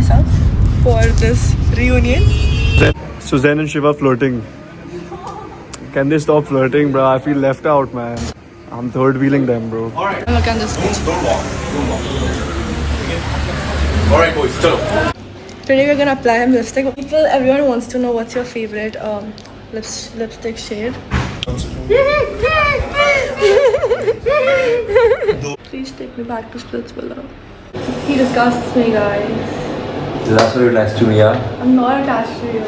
myself for this reunion. Suzanne and Shiva flirting. Can they stop flirting, bro? I feel left out, man. I'm third wheeling them, bro. Look at this page. Don't walk. Alright boys, chalo. Today we're gonna apply him lipstick. Everyone wants to know what's your favorite lipstick shade. Please take me back to Splitsvilla. He disgusts me, guys. That's very nice to me, yeah. I'm not attached to you.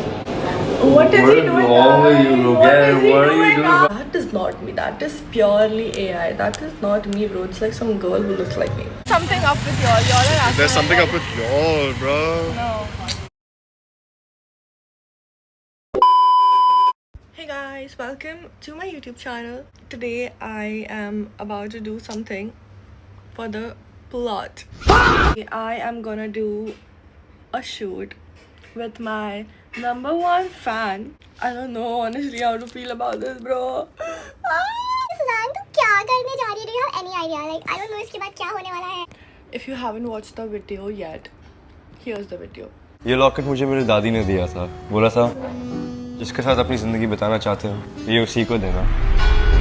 What is What he is doing? wrong with you, guys? look What at is he what are you doing? doing? That is not me. That is purely AI. That is not me, bro. It's like some girl who looks like me. Something up with y'all. Y'all are acting. There's something up with y'all, bro. No. Hey guys, welcome to my YouTube channel. Today I am about to do something for the plot. I am gonna do a shoot with my #1 fan. I don't know honestly how to feel about this, bro. Sujan तू क्या करने जा रही है? Do you have any idea? Like I don't know इसके बाद क्या होने वाला है. If you haven't watched the video yet, here's the video. ये लॉकेट मुझे मेरी दादी ने दिया था. बोला था जिसके साथ अपनी जिंदगी बिताना चाहते हो ये उसी को देना.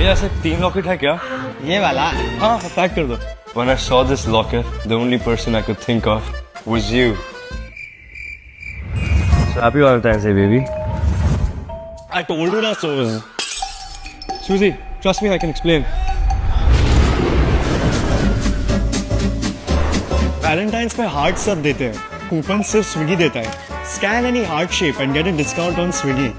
ये ऐसे 3 लॉकेट है क्या? ये वाला. हाँ, पैक कर दो. When I saw this locket, the only person I could think of was you. So happy Valentine's Day, baby. I told you ना Suze. Suzy, trust me, I can explain. Valentine's पे heart सब देते हैं. Coupon सिर्फ Swiggy देता है. Scan any heart shape and get a discount on Swiggy.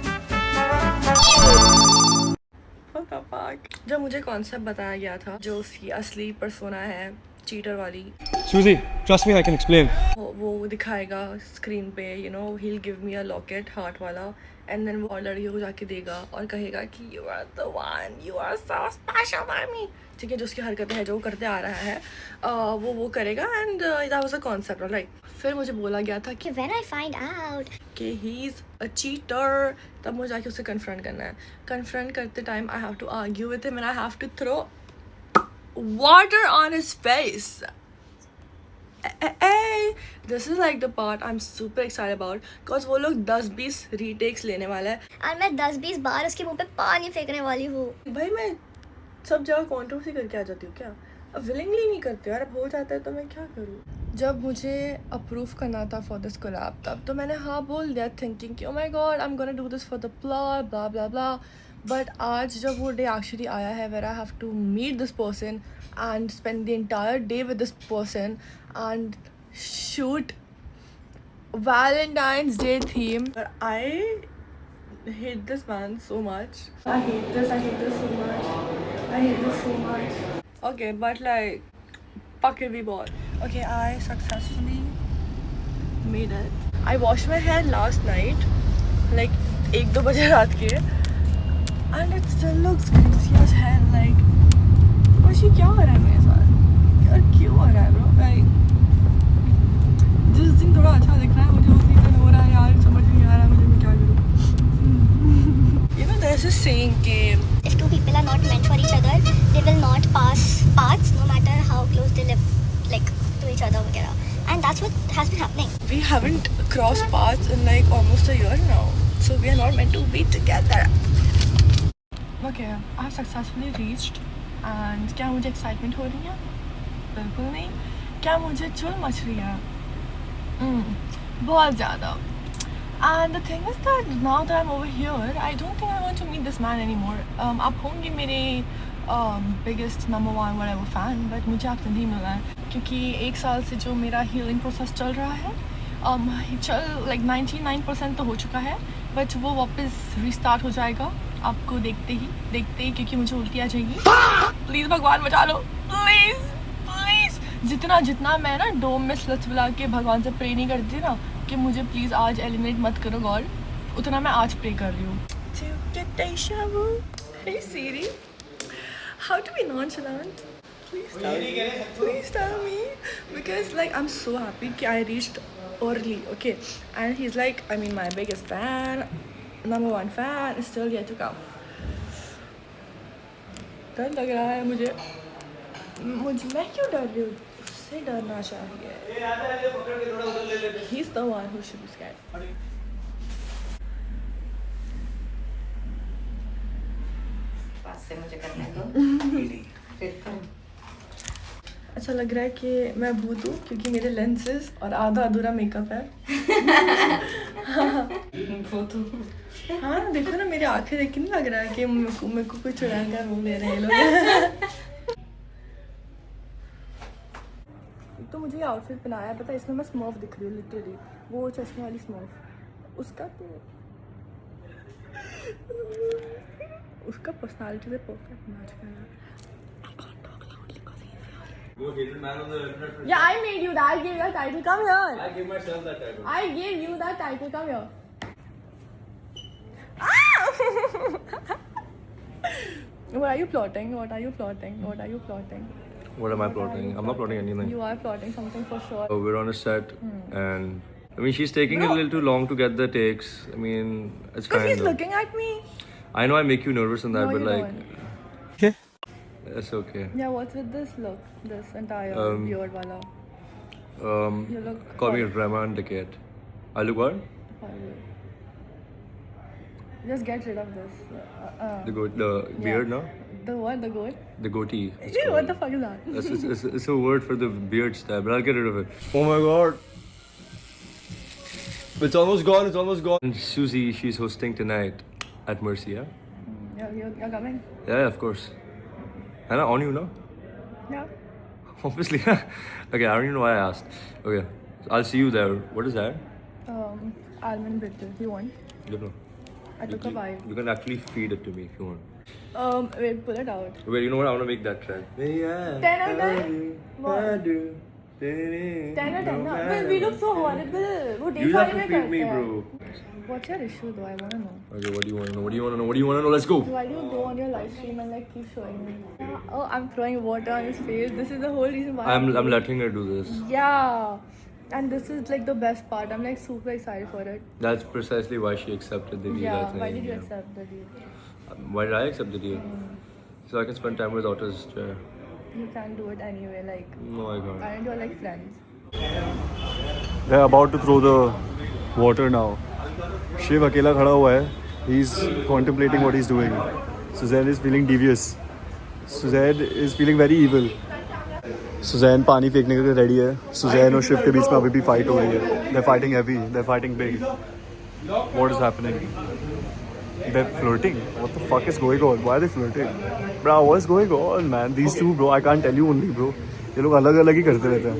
What the fuck? जब मुझे कॉन्सेप्ट बताया गया था जो उसकी असली पर्सोना है चीटर वाली Suzy, trust me, I can explain. वो दिखाएगा स्क्रीन पे you know he will give me a locket heart वाला एंड देन वो और लड़कियों को जाके देगा और कहेगा कि you are the one you are so special for me. ठीक है, जो उसकी हरकतें हैं जो वो करते आ रहा है वो करेगा and that was a concept right. फिर मुझे बोला गया था कि When I find out. कि ही इज़ अ चीटर तब मुझे जाके उसे कन्फ्रंट करना है. कन्फ्रंट करते time I have to argue with him and I have to throw water on his face. This is like the part I'm super excited about because वो लोग 10-20 retakes लेने वाला है. और मैं 10-20 बार उसके मुंह पे पानी फेंकने वाली हूँ. भाई मैं सब जगह कॉन्ट्रोवर्सी करके आ जाती हूँ क्या? अब विलिंगली नहीं करती यार, अब हो जाता है तो मैं क्या करूँ. जब मुझे अप्रूव करना था फॉर दिस कोलैब तब तो मैंने हाँ बोल दिया थिंकिंग कि oh my god I am gonna do this for the plot blah blah blah. But आज जब वो डे एक्चुअली आया है where I have to meet this person and spend the entire day with this person and shoot Valentine's Day theme. But I hate this man so much. I hate this so much. I hate this so much. Okay, but like, fuck it, we bought. Okay, I successfully made it. I washed my hair last night, like 1-2 बजे रात के, and it still looks greasy as hell. Like, ये क्या हो रहा है मेरे साथ यार, क्यों हो रहा है ब्रो. लाइक जिस दिन थोड़ा अच्छा दिख रहा है मुझे उसी दिन हो रहा है यार, समझ नहीं आ रहा मुझे मैं क्या करूँ. You know there's this saying कि If two people are not meant for each other, they will not pass paths no matter how close they live like to each other वगैरह. And that's what has been happening. we haven't crossed paths in like almost a year now, so we are not meant to be together. Okay, I have successfully reached. And क्या मुझे excitement हो रही है? बिल्कुल नहीं. क्या मुझे चुल मच रही है? बहुत ज़्यादा. And the thing is that now that I'm over here, I don't think I want to meet this man anymore. आप होंगे मेरे biggest #1 whatever fan, but मुझे आपसे नहीं मिलना है क्योंकि 1 साल से जो मेरा healing process चल रहा है चल like 99% तो हो चुका है, बट वो वापस रीस्टार्ट हो जाएगा आपको देखते ही क्योंकि मुझे उल्टी आ जाएगी. प्लीज़ भगवान बचा लो, प्लीज़ प्लीज़. जितना मैं ना डोम में स्लट्स बुला के भगवान से प्रे नहीं करती ना कि मुझे प्लीज़ आज एलिमिनेट मत करो गॉड, उतना मैं आज प्रे कर रही हूँ. Hey Siri, how to be nonchalant? Please tell me because like I'm so happy कि I reached early, okay, and he's like I mean my biggest fan, #1 fan is still yet to come. डर लग रहा है मुझे मैं क्यों डर रही हूँ उससे से डरना चाहिए. He's the one who should be scared. पास से मुझे करने दो फिर करूं. अच्छा लग रहा है कि मैं भूत हूँ क्योंकि मेरे लेंसेज और आधा अधूरा मेकअप है. बहुत हाँ देखो ना मेरी आंखें देख के नहीं लग रहा है कि मेरे को कोई चुड़ैल का रोल दे रहे हैं ये लोग. एक तो मुझे ये आउटफिट पहनाया है, पता है इसमें मैं स्मर्फ दिख रही हूँ लिटरली, वो चश्मे वाली स्मर्फ. उसका पर्सनालिटी से परफेक्ट मैच कर रहा है. Yeah, I made you that. I gave you that title. Come here. I gave myself that title. I gave you that title. Come here. What are you plotting? What are you plotting? What are you plotting? What am I plotting? I'm not plotting anything. You are plotting something for sure. We're on a set, and I mean, she's taking a little too long to get the takes. I mean, it's Because fine. he's though. looking at me. I know I make you nervous in that, No, but you like, don't. it's okay. Yeah, what's with this look? This entire beard wala. You look Call me horrible. Rahman Decade. I look what? Horrible. Just get rid of this. The beard, no? The what? The goat? The goatee. it's What called. the fuck is that? It's a word for the beard style, but I'll get rid of it. Oh my god. It's almost gone, it's almost gone. And Susie, she's hosting tonight at Mercy, yeah? You're coming? Yeah, of course. And on you, no? Yeah. Obviously. Okay, I don't even know why I asked. Okay, I'll see you there. What is that? Almond brittle. You want? You know. I took a bite. You can actually feed it to me if you want. Wait, pull it out. Wait, you know what? I want to make that track. 10 out of 10? What? 10 or 10? No. But we look so horrible. वो You देख have वाले to में feed करते me, हैं. bro. What's your issue though? I wanna know. Okay, what do you want to know? What do you want to know? What do you want to know? Let's go. Why do you go on your live stream and like keep showing me? Yeah. Oh, I'm throwing water on his face. This is the whole reason why. I'm letting her do this. Yeah. And this is like the best part. I'm like super excited for it. That's precisely why she accepted the deal. I Yeah. think. Why did you accept the deal? Why did I accept the deal? So I can spend time with Otis. You can't do it anyway. Like, No, I can't. aren't you like friends? They're about to throw the water now. Shiv अकेला खड़ा हुआ है. He's contemplating what he's doing. Suzanne is feeling devious. Suzanne is feeling very evil. Suzanne पानी फेंकने के लिए ready है. Suzanne और शिव के बीच में अभी भी फाइट हो रही है. They're fighting heavy. They're fighting big. What is happening? They're flirting. What the fuck is going on? Why are they flirting? Bro, what's going on, man? These two, bro. I can't tell you only, bro. ये लोग अलग अलग ही करते रहते हैं.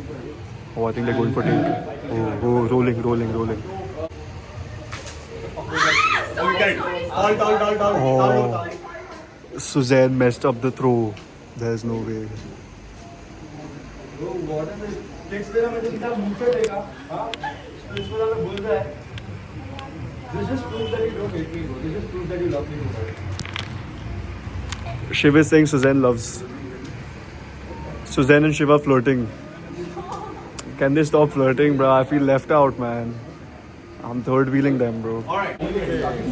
Oh, I think they're going for take. Oh, rolling. Oh, Suzanne messed up the throw. There's no way. Shiv is saying Suzanne loves. Suzanne and Shiv are flirting. Can they stop flirting, bro? I feel left out, man. I'm third wheeling them, bro.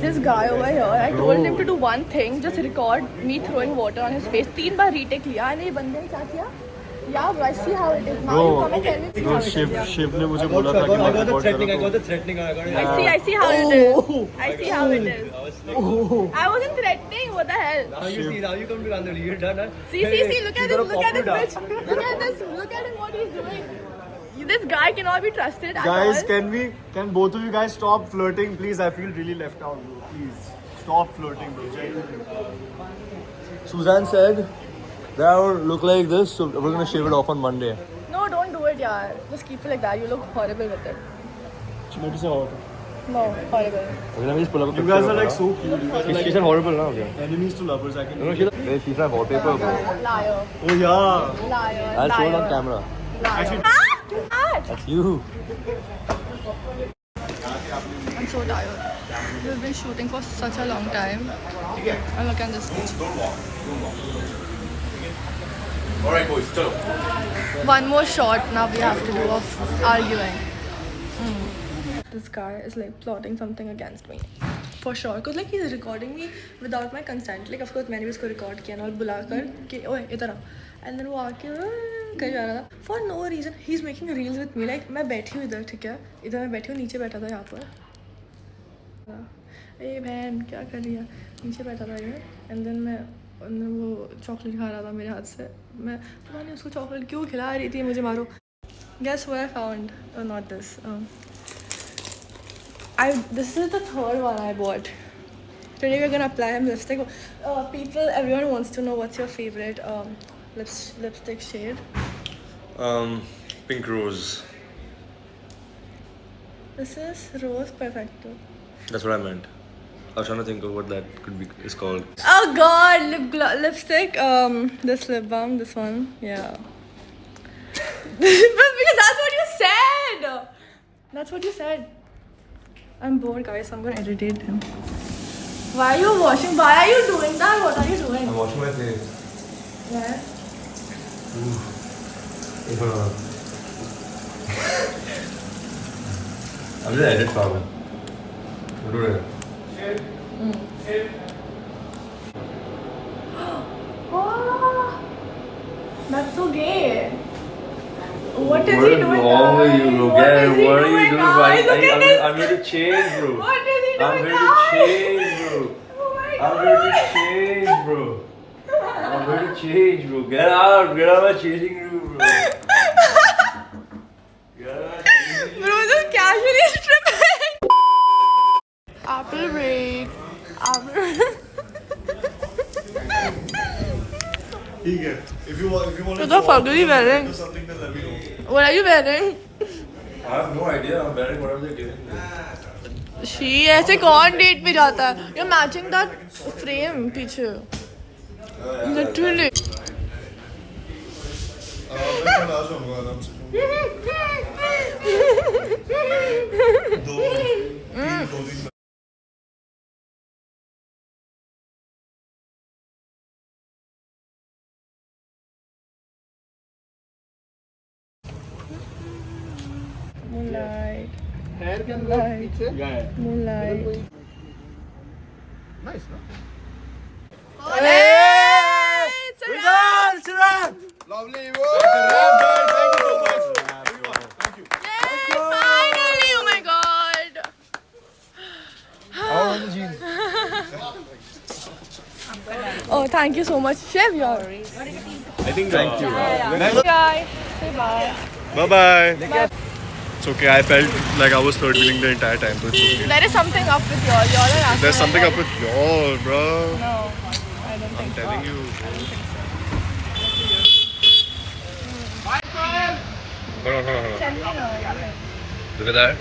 This guy over here, I told him to do one thing, just record me throwing water on his face. 3 bar retake लिया, and ये बंदे ने क्या किया? Yeah, bro, I see how it is. Now you come and tell me see how it is. Yeah. Shiv ने मुझे बोला था कि मैं record करूँ. I see how it is. I see how it is. I wasn't threatening. What the hell? Now you come to Andhra. You're done, huh? See, look at this, look at this bitch. Look at this, look at him, what he's doing. This guy cannot be trusted at Guys, all. can both of you guys stop flirting, please? I feel really left out, bro. Please stop flirting, bro. Genuinely. Suzanne said that I would look like this, so we're gonna shave it off on Monday. No, don't do it, yaar. Just keep it like that. You look horrible with it. No, horrible. Okay, let me just pull up a You guys are like so cute. You guys are She said horrible now. Okay. like enemies to lovers. I can. No, she's like wallpaper, bro. Liar. Oh yeah. Liar. I'll show it liar. on camera. Liar. That's you. I'm so tired. We've been shooting for such a long time. And look at this bitch. Alright, boys, chalo. One more shot now we have to do of arguing. This guy is like plotting something against me. For sure. Because like he's recording me without my consent. Like of course मैंने भी उसको record किया ना और बुला कर कि ओए इधर आ. And then वो आके कहीं जा रहा था for no reason he is making reels with me like मैं बैठी हूँ इधर ठीक है इधर मैं बैठी हूँ नीचे बैठा था यहाँ पर ए बहन क्या कर रही है नीचे बैठा था इधर एंड देन मैं वो चॉकलेट खा रहा था मेरे हाथ से मैं पता नहीं उसको चॉकलेट क्यों खिला रही थी मुझे मारो guess what I found not this this is the third one I bought. Today we're gonna apply some lipstick. Everyone wants to know what's your favorite lipstick shade. Pink rose. This is Rose Perfecto. That's what I meant. I was trying to think of what that could be is called. Oh God, lipstick. This lip balm, this one, yeah. Because that's what you said. That's what you said. I'm bored, guys. So I'm gonna irritate him. Why are you washing? Why are you doing that? What are you doing? I'm washing my face. Where? I'm just edit problem. What do it? Oh, that's so gay. What is he What is doing? wrong with you, bro? What is he What are you doing? doing? Guys? Look at this. I'm here to change, bro. What is he doing? I'm here to guys? change, bro. Oh my I'm God. here to change, bro. I'm here to change, bro. Get out of my changing room, bro. Get out of my changing room. Bro, just casually stripping. Apple break. ठीक है. If you want What the fuck are you wearing? something, then let me know. What are you wearing? I have no idea. I'm wearing whatever they're giving me. She ऐसे कौन date पे जाता है? You're matching that frame पीछे. Literally. मैं कल आ जाऊँगा आराम से. 2 दिन Moonlight. Moonlight. Nice, no? Hey! It's a wrap! Lovely work. Thank you so much. Thank you. Yay! Finally! Oh my God! How are the jeans? Oh, thank you so much, Chef. I think. Thank you. Guys, say bye. Bye. It's okay. I felt like I was third wheeling the entire time, so it's okay. There is something up with y'all. Y'all are acting There's something like up with y'all, bro. No, I don't I'm think so. telling you. Hold on. Look at that.